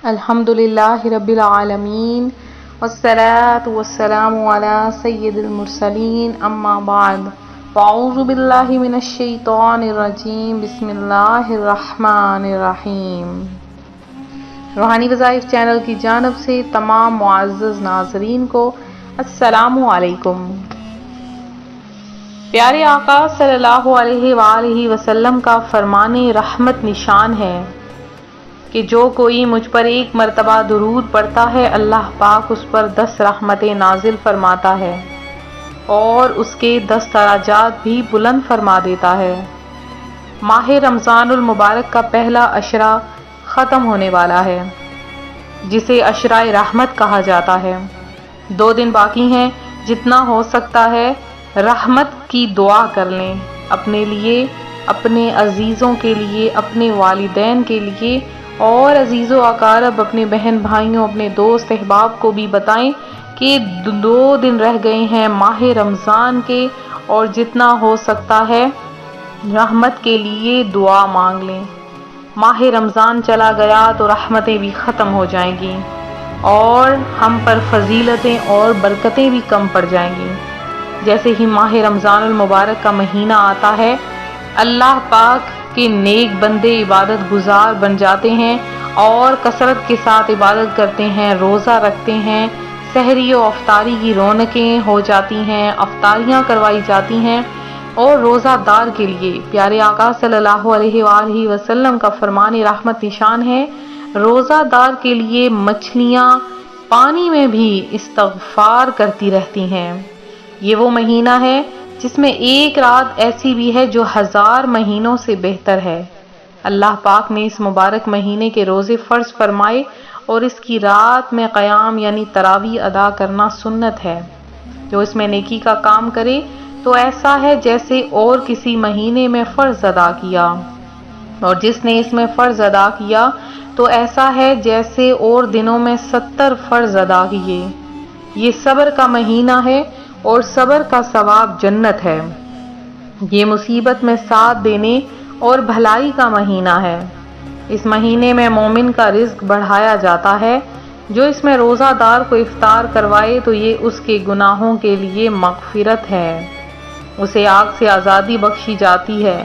الحمد للہ رب العالمین والصلاة والسلام علی سید المرسلین اما بعد فاعوذ باللہ من الشیطان الرجیم بسم اللہ الرحمن الرحیم۔ روحانی وظائف چینل کی جانب سے تمام معزز ناظرین کو السلام علیکم۔ پیارے آقا صلی اللہ علیہ وآلہ وسلم کا فرمان رحمت نشان ہے کہ جو کوئی مجھ پر ایک مرتبہ درود پڑھتا ہے اللہ پاک اس پر 10 رحمتیں نازل فرماتا ہے اور اس کے 10 درجات بھی بلند فرما دیتا ہے۔ ماہ رمضان المبارک کا پہلا عشرہ ختم ہونے والا ہے جسے عشرہ رحمت کہا جاتا ہے۔ 2 دن باقی ہیں، جتنا ہو سکتا ہے رحمت کی دعا کر لیں، اپنے لیے، اپنے عزیزوں کے لیے، اپنے والدین کے لیے اور عزیز و اقارب، اپنے بہن بھائیوں، اپنے دوست احباب کو بھی بتائیں کہ 2 دن رہ گئے ہیں ماہ رمضان کے، اور جتنا ہو سکتا ہے رحمت کے لیے دعا مانگ لیں۔ ماہ رمضان چلا گیا تو رحمتیں بھی ختم ہو جائیں گی اور ہم پر فضیلتیں اور برکتیں بھی کم پڑ جائیں گی۔ جیسے ہی ماہ رمضان المبارک کا مہینہ آتا ہے اللہ پاک کے نیک بندے عبادت گزار بن جاتے ہیں اور کثرت کے ساتھ عبادت کرتے ہیں، روزہ رکھتے ہیں، سحری و افطاری کی رونقیں ہو جاتی ہیں، افطاریاں کروائی جاتی ہیں، اور روزہ دار کے لیے پیارے آقا صلی اللہ علیہ وآلہ وسلم کا فرمان رحمت نشان ہے، روزہ دار کے لیے مچھلیاں پانی میں بھی استغفار کرتی رہتی ہیں۔ یہ وہ مہینہ ہے جس میں ایک رات ایسی بھی ہے جو 1000 مہینوں سے بہتر ہے۔ اللہ پاک نے اس مبارک مہینے کے روزے فرض فرمائے اور اس کی رات میں قیام یعنی تراویح ادا کرنا سنت ہے۔ جو اس میں نیکی کا کام کرے تو ایسا ہے جیسے اور کسی مہینے میں فرض ادا کیا، اور جس نے اس میں فرض ادا کیا تو ایسا ہے جیسے اور دنوں میں 70 فرض ادا کیے۔ یہ صبر کا مہینہ ہے اور صبر کا ثواب جنت ہے۔ یہ مصیبت میں ساتھ دینے اور بھلائی کا مہینہ ہے۔ اس مہینے میں مومن کا رزق بڑھایا جاتا ہے۔ جو اس میں روزہ دار کو افطار کروائے تو یہ اس کے گناہوں کے لیے مغفرت ہے، اسے آگ سے آزادی بخشی جاتی ہے۔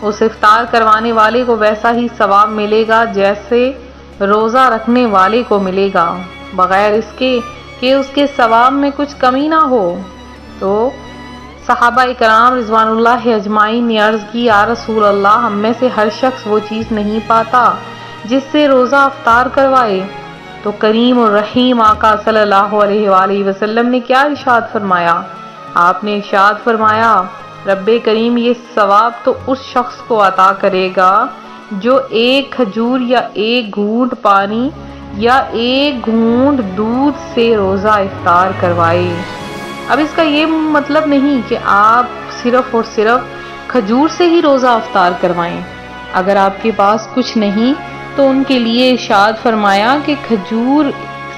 اس افطار کروانے والے کو ویسا ہی ثواب ملے گا جیسے روزہ رکھنے والے کو ملے گا، بغیر اس کے کہ اس کے ثواب میں کچھ کمی نہ ہو۔ تو صحابہ کرام رضوان اللہ اجمعین نے عرض کی، یا رسول اللہ، ہم میں سے ہر شخص وہ چیز نہیں پاتا جس سے روزہ افطار کروائے۔ تو کریم اور رحیم آقا صلی اللہ علیہ وآلہ وسلم نے کیا ارشاد فرمایا؟ آپ نے ارشاد فرمایا، رب کریم یہ ثواب تو اس شخص کو عطا کرے گا جو 1 کھجور یا 1 گھونٹ پانی یا 1 گھونٹ دودھ سے روزہ افطار کروائے۔ اب اس کا یہ مطلب نہیں کہ آپ صرف اور صرف کھجور سے ہی روزہ افطار کروائیں۔ اگر آپ کے پاس کچھ نہیں تو ان کے لیے ارشاد فرمایا کہ کھجور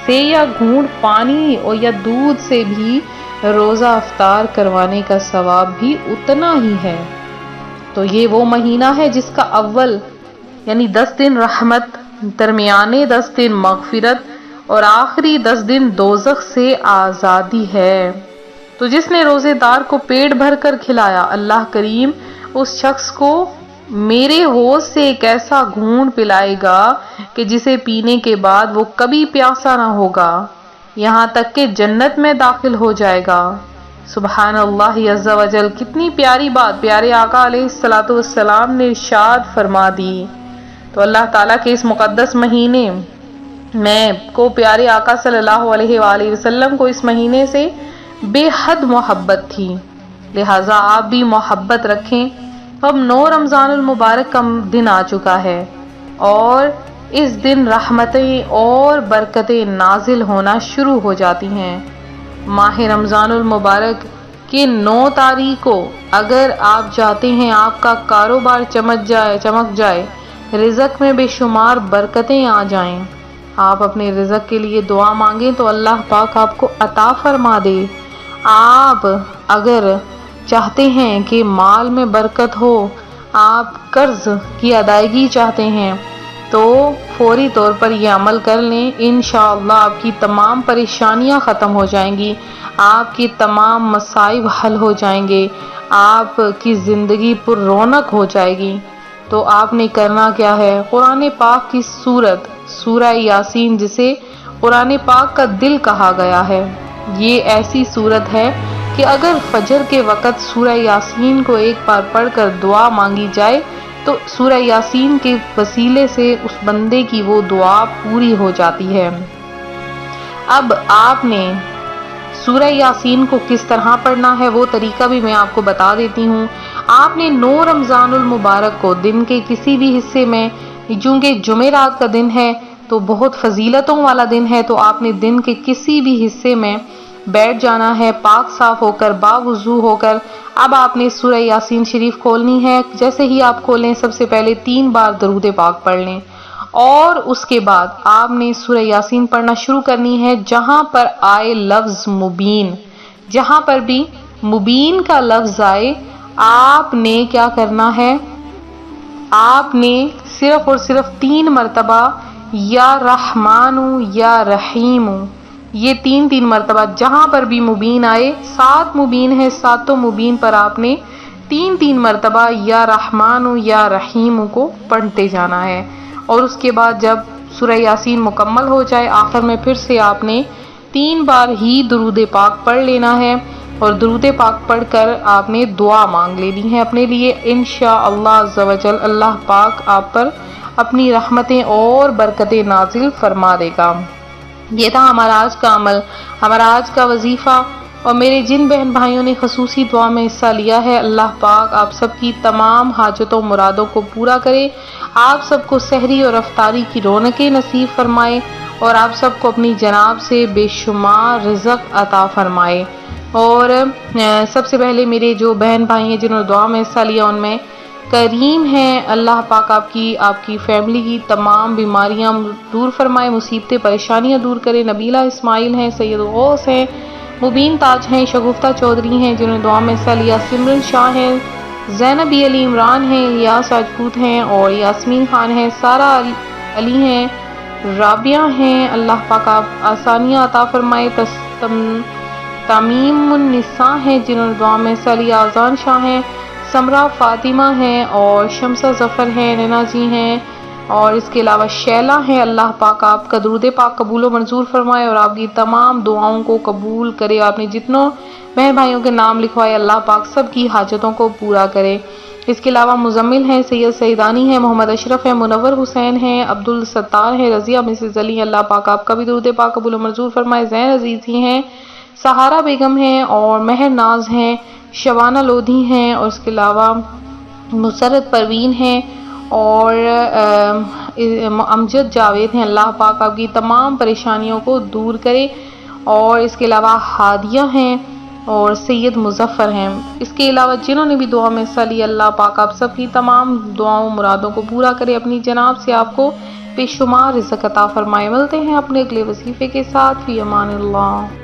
سے یا گھونٹ پانی اور یا دودھ سے بھی روزہ افطار کروانے کا ثواب بھی اتنا ہی ہے۔ تو یہ وہ مہینہ ہے جس کا اول یعنی 10 دن رحمت، درمیانے 10 دن مغفرت اور آخری 10 دن دوزخ سے آزادی ہے۔ تو جس نے روزے دار کو پیٹ بھر کر کھلایا، اللہ کریم اس شخص کو میرے ہوش سے ایک ایسا گھونٹ پلائے گا کہ جسے پینے کے بعد وہ کبھی پیاسا نہ ہوگا، یہاں تک کہ جنت میں داخل ہو جائے گا۔ سبحان اللہ عز و جل، کتنی پیاری بات پیارے آقا علیہ الصلوۃ والسلام نے ارشاد فرما دی۔ تو اللہ تعالیٰ کے اس مقدس مہینے میں کو پیارے آقا صلی اللہ علیہ وآلہ وسلم کو اس مہینے سے بے حد محبت تھی، لہٰذا آپ بھی محبت رکھیں۔ اب 9 رمضان المبارک کا دن آ چکا ہے اور اس دن رحمتیں اور برکتیں نازل ہونا شروع ہو جاتی ہیں۔ ماہ رمضان المبارک کی 9 تاریخ کو اگر آپ چاہتے ہیں آپ کا کاروبار چمک جائے، رزق میں بے شمار برکتیں آ جائیں، آپ اپنے رزق کے لیے دعا مانگیں تو اللہ پاک آپ کو عطا فرما دے۔ آپ اگر چاہتے ہیں کہ مال میں برکت ہو، آپ قرض کی ادائیگی چاہتے ہیں تو فوری طور پر یہ عمل کر لیں، انشاءاللہ آپ کی تمام پریشانیاں ختم ہو جائیں گی، آپ کی تمام مصائب حل ہو جائیں گے، آپ کی زندگی پر رونق ہو جائے گی۔ تو آپ نے کرنا کیا ہے، قرآن پاک کی سورت سورہ یاسین، جسے قرآن پاک کا دل کہا گیا ہے، یہ ایسی سورت ہے کہ اگر فجر کے وقت سورہ یاسین کو ایک بار پڑھ کر دعا مانگی جائے تو سورہ یاسین کے وسیلے سے اس بندے کی وہ دعا پوری ہو جاتی ہے۔ اب آپ نے سورہ یاسین کو کس طرح پڑھنا ہے وہ طریقہ بھی میں آپ کو بتا دیتی ہوں۔ آپ نے 9 رمضان المبارک کو دن کے کسی بھی حصے میں، چونکہ جمعرات کا دن ہے تو بہت فضیلتوں والا دن ہے، تو آپ نے دن کے کسی بھی حصے میں بیٹھ جانا ہے، پاک صاف ہو کر، باوضو ہو کر۔ اب آپ نے سورہ یاسین شریف کھولنی ہے، جیسے ہی آپ کھولیں سب سے پہلے 3 بار درود پاک پڑھ لیں، اور اس کے بعد آپ نے سورہ یاسین پڑھنا شروع کرنی ہے۔ جہاں پر آئے لفظ مبین، جہاں پر بھی مبین کا لفظ آئے، آپ نے کیا کرنا ہے، آپ نے صرف اور صرف 3 مرتبہ یا رحمان یا رحیم، یہ 3 مرتبہ جہاں پر بھی مبین آئے، 7 مبین ہے، 7 مبین پر آپ نے 3 مرتبہ یا رحمان یا رحیم کو پڑھتے جانا ہے۔ اور اس کے بعد جب سورہ یاسین مکمل ہو جائے، آخر میں پھر سے آپ نے 3 بار ہی درود پاک پڑھ لینا ہے، اور درود پاک پڑھ کر آپ نے دعا مانگ لینی ہے اپنے لیے، انشاءاللہ عز و جل اللہ پاک آپ پر اپنی رحمتیں اور برکتیں نازل فرما دے گا۔ یہ تھا ہمارا آج کا عمل، ہمارا آج کا وظیفہ، اور میرے جن بہن بھائیوں نے خصوصی دعا میں حصہ لیا ہے، اللہ پاک آپ سب کی تمام حاجتوں مرادوں کو پورا کرے، آپ سب کو سحری اور افطاری کی رونقیں نصیب فرمائے، اور آپ سب کو اپنی جناب سے بے شمار رزق عطا فرمائے۔ اور سب سے پہلے میرے جو بہن بھائی ہیں جنہوں نے دعا میں حصہ لیا، ان میں کریم ہیں، اللہ پاک آپ کی فیملی کی تمام بیماریاں دور فرمائے، مصیبتیں پریشانیاں دور کرے۔ نبیلہ اسماعیل ہیں، سید غوث ہیں، مبین تاج ہیں، شگفتہ چودھری ہیں جنہوں نے دعا میں حصہ لیا، سمرن شاہ ہیں، زینب علی عمران ہیں، الیاس راجپوت ہیں، اور یاسمین خان ہیں، سارہ علی ہیں، رابعہ ہیں، اللہ پاک آپ آسانیاں عطا فرمائے۔ تمیم النساء ہیں جنہوں نے دعا میں حصہ لیا، اذان شاہ ہیں، سمرہ فاطمہ ہیں، اور شمسہ ظفر ہیں، نینا جی ہیں، اور اس کے علاوہ شیلا ہیں۔ اللہ پاک آپ کا درود پاک قبول و منظور فرمائے اور آپ کی تمام دعاؤں کو قبول کرے۔ آپ نے جتنوں بہن بھائیوں کے نام لکھوائے، اللہ پاک سب کی حاجتوں کو پورا کرے۔ اس کے علاوہ مزمل ہیں، سید سیدانی ہیں، محمد اشرف ہیں، منور حسین ہیں، عبد الستار ہیں، رضیہ مسز علی ہیں، اللہ پاک آپ کا بھی درود پاک قبول و منظور فرمائے۔ زین عزیزی ہیں، سہارا بیگم ہیں، اور مہر ناز ہیں، شبانہ لودھی ہیں، اور اس کے علاوہ مسرت پروین ہیں، اور امجد جاوید ہیں۔ اللہ پاک آپ کی تمام پریشانیوں کو دور کرے۔ اور اس کے علاوہ ہادیہ ہیں اور سید مظفر ہیں۔ اس کے علاوہ جنہوں نے بھی دعا میں حصہ لیا، اللہ پاک آپ سب کی تمام دعاؤں مرادوں کو پورا کرے، اپنی جناب سے آپ کو بے شمار رزق عطا فرمائے۔ ملتے ہیں اپنے اگلے وظیفے کے ساتھ، فی امان اللہ۔